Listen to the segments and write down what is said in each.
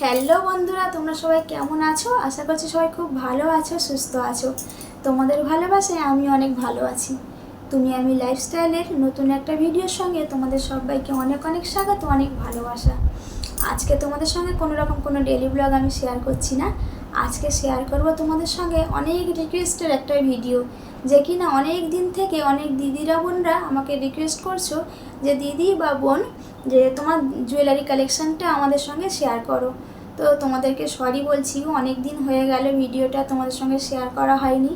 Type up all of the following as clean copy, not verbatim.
Hello বন্ধুরা, তোমরা সবাই কেমন আছো? আশা করছি সবাই খুব ভালো আছো, সুস্থ আছো। তোমাদের ভালোবাসায় আমি অনেক ভালো আছি। তুমি আমি লাইফস্টাইলের নতুন একটা ভিডিওর সঙ্গে তোমাদের সবাইকে অনেক অনেক স্বাগত, অনেক ভালোবাসা। আজকে তোমাদের সঙ্গে কোনো রকম কোনো ডেলি ব্লগ আমি শেয়ার করছি না। আজকে শেয়ার করব তোমাদের সঙ্গে অনেক রিকোয়েস্টের একটা ভিডিও, যে কি না অনেক দিন থেকে অনেক দিদিরা বোনরা আমাকে রিকোয়েস্ট করছো যে দিদি বা বোন, যে তোমার জুয়েলারি কালেকশানটা আমাদের সঙ্গে শেয়ার করো। তো তোমাদেরকে সরি বলছি, অনেক দিন হয়ে গেল ভিডিওটা তোমাদের সঙ্গে শেয়ার করা হয়নি।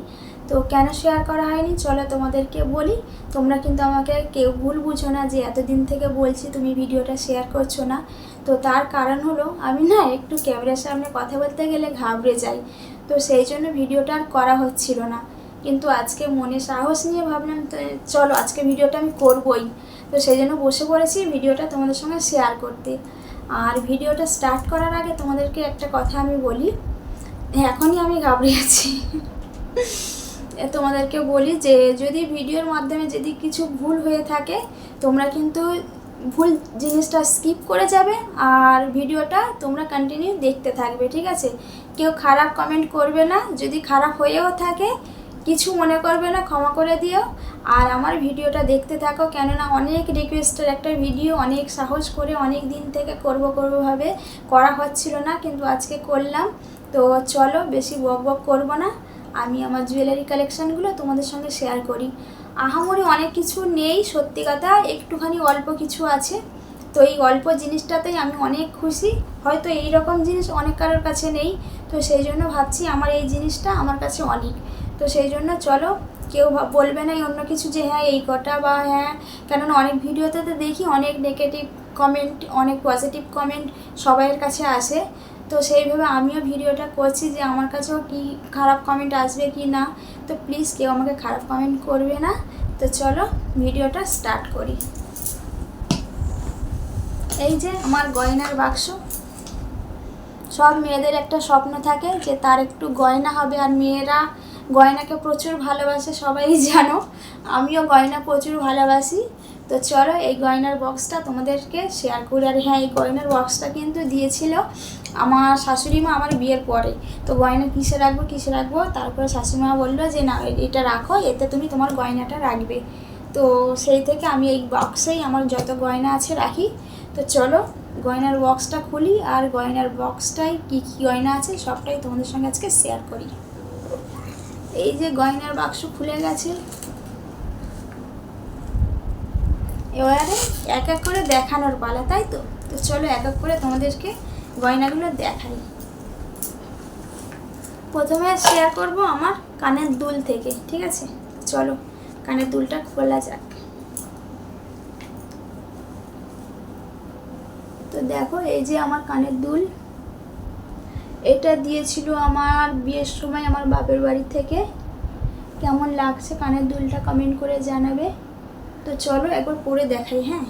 তো কেন শেয়ার করা হয়নি চলো তোমাদেরকে বলি। তোমরা কিন্তু আমাকে কেউ ভুল বুঝো না যে এতদিন থেকে বলছি তুমি ভিডিওটা শেয়ার করছো না। তো তার কারণ হলো আমি না একটু ক্যামেরার সামনে কথা বলতে গেলে ঘাবড়ে যাই, তো সেই জন্য ভিডিওটা আর করা হচ্ছিল না। কিন্তু আজকে মনে সাহস নিয়ে ভাবলাম চলো আজকে ভিডিওটা আমি করবই। তো সেই জন্য বসে পড়েছি ভিডিওটা তোমাদের সঙ্গে শেয়ার করতে। আর ভিডিওটা স্টার্ট করার আগে তোমাদেরকে একটা কথা আমি বলি, এখনই আমি ঘাবড়ে আছি। তোমাদেরকে বলি যে যদি ভিডিওর মাধ্যমে যদি কিছু ভুল হয়ে থাকে তোমরা কিন্তু ভুল জিনিসটা স্কিপ করে যাবে, আর ভিডিওটা তোমরা কন্টিনিউ দেখতে থাকবে, ঠিক আছে? কেউ খারাপ কমেন্ট করবে না, যদি খারাপ হয়েও থাকে কিছু মনে করবে না, ক্ষমা করে দিও। আর আমার ভিডিওটা দেখতে থাকো, কেননা অনেক রিকোয়েস্টের একটা ভিডিও, অনেক সাহস করে অনেক দিন থেকে করব ভাবে করা হচ্ছিল না, কিন্তু আজকে করলাম। তো চলো বেশি বক বক করবো না, আমি আমার জুয়েলারি কালেকশানগুলো তোমাদের সঙ্গে শেয়ার করি। আহামরি অনেক কিছু নেই, সত্যি কথা একটুখানি অল্প কিছু আছে। তো এই অল্প জিনিসটাতেই আমি অনেক খুশি। হয়তো এই রকম জিনিস অনেক কারোর কাছে নেই, তো সেই জন্য ভাবছি আমার এই জিনিসটা আমার কাছে অনেক। তো সেই জন্য চলো, কেউ বলবে না অন্য কিছু যে হ্যাঁ এই কটা বা হ্যাঁ, কেননা অনেক ভিডিওতে তো দেখি অনেক নেগেটিভ কমেন্ট, অনেক পজিটিভ কমেন্ট সবাইয়ের কাছে আসে। তো সেইভাবে আমিও ভিডিওটা করছি যে আমার কাছেও কি খারাপ কমেন্ট আসবে কি না। তো প্লিজ কেউ আমাকে খারাপ কমেন্ট করবে না। তো চলো ভিডিওটা স্টার্ট করি। এই যে আমার গয়নার বাক্স। সব মেয়েদের একটা স্বপ্ন থাকে যে তার একটু গয়না হবে, আর মেয়েরা গয়নাকে প্রচুর ভালোবাসে, সবাই জানো। আমিও গয়না প্রচুর ভালোবাসি। তো চলো এই গয়নার বক্সটা তোমাদেরকে শেয়ার করি। আর হ্যাঁ, এই গয়নার বক্সটা কিন্তু দিয়েছিল আমার শাশুড়ি মা আমার বিয়ের পরে। তো গয়না কিসে রাখবো, তারপরে শাশুড়ি মা বললো যে না এটা রাখো, এতে তুমি তোমার গয়নাটা রাখবে। তো সেই থেকে আমি এই বক্সেই আমার যত গয়না আছে রাখি। তো চলো গয়নার বক্সটা খুলি, আর গয়নার বক্সটাই কী কী গয়না আছে সবটাই তোমাদের সঙ্গে আজকে শেয়ার করি। এই যে গয়নার বাক্স খুলে গেছে, এবারে এক এক করে দেখানোর পালা, তাই তো? তো চলো এক এক করে তোমাদেরকে গয়নাগুলো দেখাই। প্রথমে শেয়ার করব আমার কানের দুল থেকে, ঠিক আছে? চলো কানের দুলটা খোলা যাক। তো দেখো এই যে আমার কানের দুল, এটা দিয়েছিল আমার বিয়ের সময় আমার বাপের বাড়ি থেকে। কেমন লাগছে কানের দুলটা কমেন্ট করে জানাবে। তো চলো একবার পরে দেখাই। হ্যাঁ,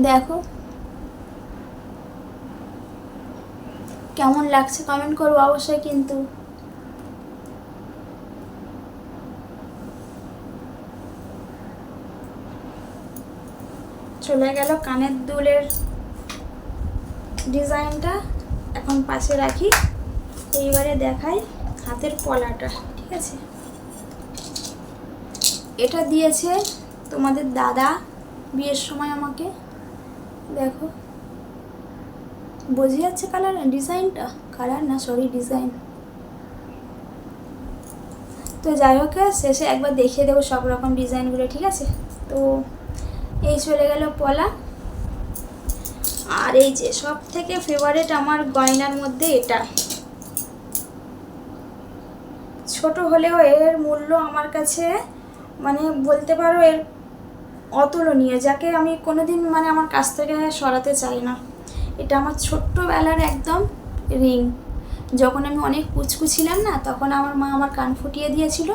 দেখো কেমন লাগছে কমেন্ট করবো অবশ্যই কিন্তু। চলে গেল কানের দুলের ডিজাইনটা, এখন পাশে রাখি। এইবারে দেখাই হাতের পলাটা, ঠিক আছে? এটা দিয়েছে তোমাদের দাদা বিয়ের সময় আমাকে। দেখো বোঝা যাচ্ছে কালার, ডিজাইনটা কালার না, সরি ডিজাইন। তো যাই হোক, শেষে একবার দেখিয়ে দেবো সব রকম ডিজাইনগুলো, ঠিক আছে? তো এই চলে গেল পলা। আর এই যে সব থেকে ফেভারিট আমার গয়নার মধ্যে এটা, ছোট হলেও এর মূল্য আমার কাছে মানে বলতে পারো এর অতুলনীয়, যাকে আমি কোনোদিন মানে আমার কাছ থেকে সরাতে চাই না। এটা আমার ছোট্টবেলার একদম রিং। যখন আমি অনেক কুচকু ছিলাম না, তখন আমার মা আমার কান ফুটিয়ে দিয়েছিল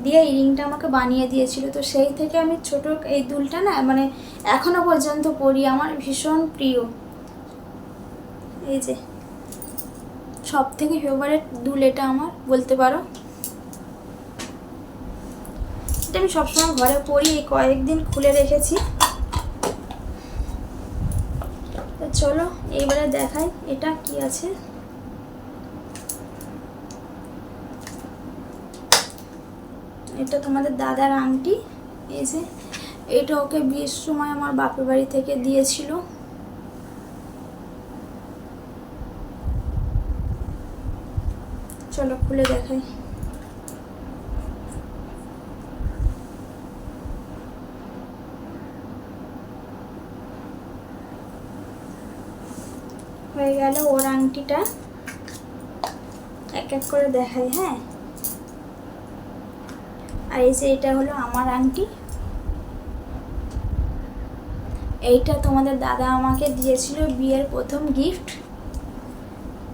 দিয়ে এই রিংটা আমাকে বানিয়ে দিয়েছিল। তো সেই থেকে আমি ছোট এই দুলটা না মানে এখনও পর্যন্ত পরি, আমার ভীষণ প্রিয়। এই যে সব থেকে ফেভারিট দুল এটা আমার বলতে পারো। এটা আমি সবসময় ঘরে পরি, এই কয়েকদিন খুলে রেখেছি। তো চলো এইবারে দেখাই এটা কি আছে। এটা তোমাদের দাদার আংটি। এই যে এটা ওকে বিয়ের সময় আমার বাপের বাড়ি থেকে দিয়েছিল। চলো খুলে দেখাই। হয়ে গেল ওর আংটিটা, এক এক করে দেখাই। হ্যাঁ, আর এই যে এটা হলো আমার আংটি। এইটা তোমাদের দাদা আমাকে দিয়েছিল বিয়ের প্রথম গিফট।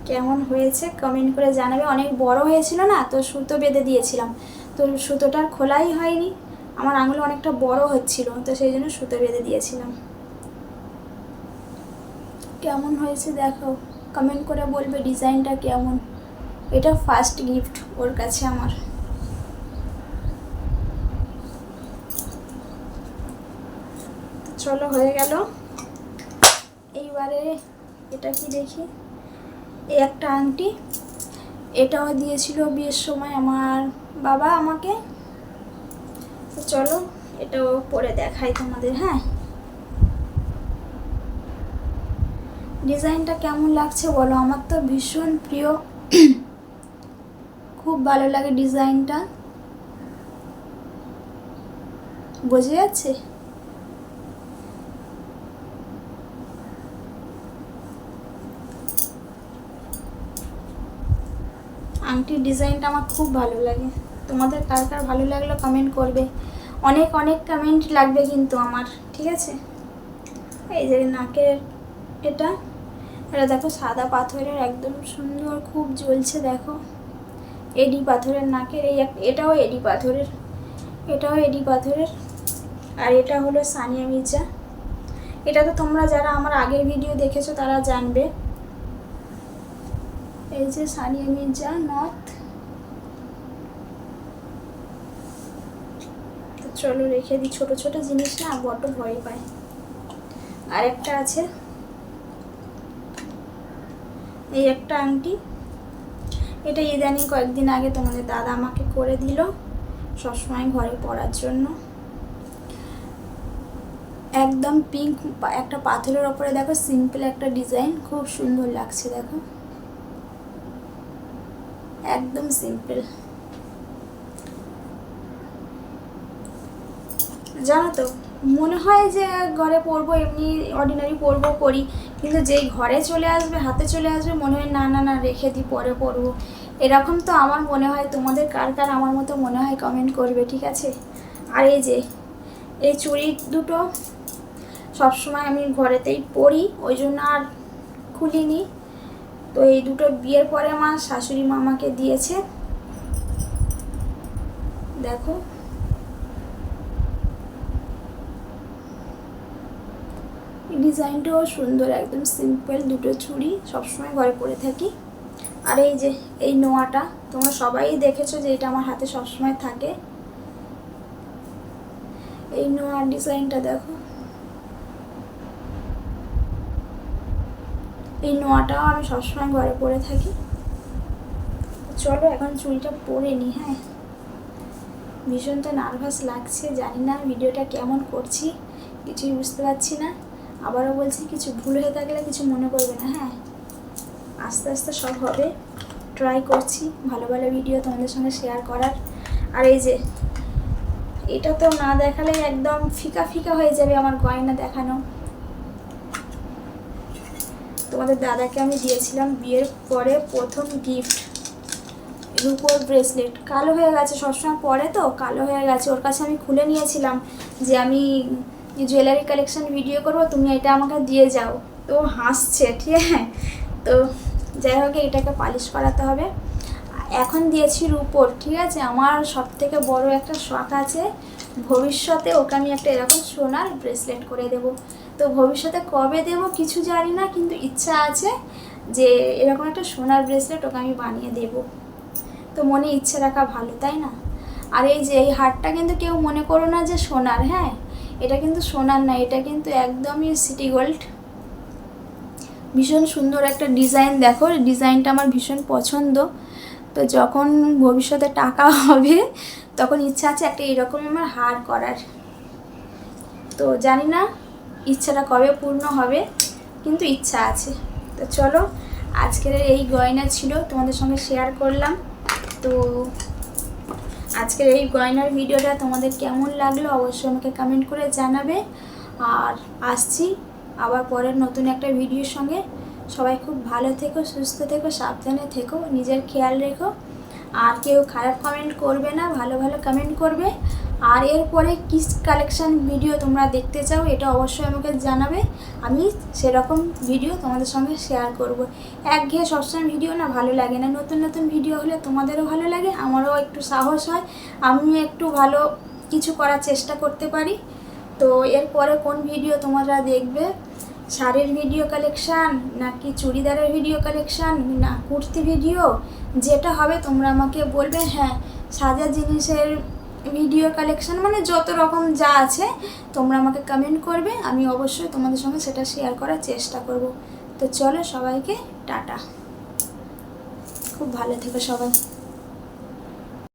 কেমন হয়েছে কমেন্ট করে জানাবে। অনেক বড় হয়েছিল না, তো সুতো বেঁধে দিয়েছিলাম, তো সুতোটার খোলাই হয়নি, আমার আঙুল অনেকটা বড় হচ্ছিল, তো সেই জন্য সুতো বেঁধে দিয়েছিলাম। কেমন হয়েছে দেখো, কমেন্ট করে বলবে ডিজাইনটা কেমন। এটা ফার্স্ট গিফট ওর কাছে আমার। চলো হয়ে গেল। এইবারে এটা কি দেখি, এই একটা আংটি, এটাও দিয়েছিল বিয়ের সময় আমার বাবা আমাকে। তো চলো এটাও পরে দেখাই তোমাদের। হ্যাঁ, ডিজাইনটা কেমন লাগছে বলো, আমার তো ভীষণ প্রিয়, খুব ভালো লাগে ডিজাইনটা। বোঝা যাচ্ছে? আংটির ডিজাইনটা আমার খুব ভালো লাগে। তোমাদের কার কার ভালো লাগলো কমেন্ট করবে, অনেক অনেক কমেন্ট লাগবে কিন্তু আমার, ঠিক আছে? এই যে নাকের এটা, এটা দেখো সাদা পাথরের, একদম সুন্দর, খুব জ্বলছে দেখো। এডি পাথরের নাকের, এই এটাও এডি পাথরের, এটাও এডি পাথরের। আর এটা হলো সানিয়া মির্জা। এটা তো তোমরা যারা আমার আগের ভিডিও দেখেছো তারা জানবে। এই যে সানিয়া মির্জা নথ। তো চলো রেখে দিই, ছোট ছোট জিনিস না বড্ড ভয় পায়। আর একটা আছে এই একটা আংটি, এটা ইদানিং কয়েকদিন আগে তোমাদের দাদা আমাকে করে দিল সবসময় ঘরে পরার জন্য। একদম পিঙ্ক একটা পাথরের ওপরে দেখো সিম্পল একটা ডিজাইন, খুব সুন্দর লাগছে দেখো, একদম সিম্পল। জানো তো মনে হয় যে ঘরে পরবো, এমনি অর্ডিনারি পরবো করি, কিন্তু যেই ঘরে চলে আসবে, হাতে চলে আসবে, মনে হয় না না না রেখে দিই পরে পরবো। এরকম তো আমার মনে হয়, তোমাদের কার কার আমার মতো মনে হয় কমেন্ট করবে, ঠিক আছে? আর এই যে এই চুড়ি দুটো সবসময় আমি ঘরেতেই পরি, ওই জন্য আর খুলিনি। তো এই দুটো বিয়ের পরে আমার শাশুড়ি মা আমাকে দিয়েছে, দেখো। ডিজাইনটাও সুন্দর, একদম সিম্পল দুটো চুড়ি, সবসময় ঘরে পরে থাকি। আর এই যে এই নোয়াটা তোমরা সবাই দেখেছো যে এটা আমার হাতে সবসময় থাকে। এই নোয়ার ডিজাইনটা দেখো, এই নোয়াটাও আমি সবসময় ঘরে পরে থাকি। চলো এখন চুড়িটা পরে নিই। হ্যাঁ, ভীষণ তো নার্ভাস লাগছে, জানি না ভিডিওটা কেমন করছি, কিছুই বুঝতে পারছি না। আবারও বলছি কিছু ভুল হয়ে থাকলে কিছু মনে করবে না। হ্যাঁ, আস্তে আস্তে সব হবে, ট্রাই করছি ভালো ভালো ভিডিও তোমাদের সঙ্গে শেয়ার করার। আর এই যে এটা তো না দেখালে একদম ফিকা ফিকা হয়ে যাবে আমার গয়না দেখানো। তোমাদের দাদাকে আমি দিয়েছিলাম বিয়ের পরে প্রথম গিফট, রূপোর ব্রেসলেট, কালো হয়ে গেছে, সবসময় পরে তো কালো হয়ে গেছে। ওর কাছে আমি খুলে নিয়েছিলাম যে আমি জুয়েলারি কালেকশন ভিডিও করব, তুমি এটা আমাকে দিয়ে যাও। তো হাসছে, ঠিক আছে? তো যাই হোক এটাকে পালিশ করাতে হবে। এখন দিয়েছি রূপোর, ঠিক আছে। আমার সব থেকে বড় একটা শখ আছে, ভবিষ্যতে ওকে আমি একটা এরকম সোনার ব্রেসলেট করে দেব। তো ভবিষ্যতে কবে দেব কিছু জানি না, কিন্তু ইচ্ছা আছে যে এরকম একটা সোনার ব্রেসলেট ওকে আমি বানিয়ে দেব। তো মনে ইচ্ছে রাখা ভালো, তাই না? আর এই যে এই হারটা কিন্তু কেউ মনে করো না যে সোনার, হ্যাঁ এটা কিন্তু সোনার না, এটা কিন্তু একদমই সিটি গোল্ড। ভীষণ সুন্দর একটা ডিজাইন, দেখো ডিজাইনটা আমার ভীষণ পছন্দ। তো যখন ভবিষ্যতে টাকা হবে তখন ইচ্ছা আছে একটা এরকম আমার হার করার। তো জানি না ইচ্ছাটা কবে পূর্ণ হবে, কিন্তু ইচ্ছা আছে। তো চলো, আজকের এই গয়না ছিল তোমাদের সঙ্গে শেয়ার করলাম। তো আজকের এই গয়নার ভিডিওটা তোমাদের কেমন লাগলো অবশ্যই আমাকে কমেন্ট করে জানাবে। আর আসছি আবার পরের নতুন একটা ভিডিওর সঙ্গে। সবাই খুব ভালো থেকো, সুস্থ থেকো, সাবধানে থেকো, নিজের খেয়াল রেখো। আর কেউ খারাপ কমেন্ট করবে না, ভালো ভালো কমেন্ট করবে। আর এরপরে কী কালেকশান ভিডিও তোমরা দেখতে চাও এটা অবশ্যই আমাকে জানাবে, আমি সেরকম ভিডিও তোমাদের সঙ্গে শেয়ার করব। একঘেয়ে সবসময় ভিডিও না ভালো লাগে না, নতুন নতুন ভিডিও হলে তোমাদেরও ভালো লাগে, আমারও একটু সাহস হয়, আমি একটু ভালো কিছু করার চেষ্টা করতে পারি। তো এরপরে কোন ভিডিও তোমরা দেখবে, শাড়ির ভিডিও কালেকশান নাকি চুড়িদারের ভিডিও কালেকশান না কুর্তি ভিডিও, যেটা হবে তোমরা আমাকে বলবে। হ্যাঁ, সাজার জিনিসের ভিডিও কালেকশান মানে যত রকম যা আছে তোমরা আমাকে কমেন্ট করবে, আমি অবশ্যই তোমাদের সঙ্গে সেটা শেয়ার করার চেষ্টা করব। তো চলো সবাইকে টাটা, খুব ভালো থেকো সবাই।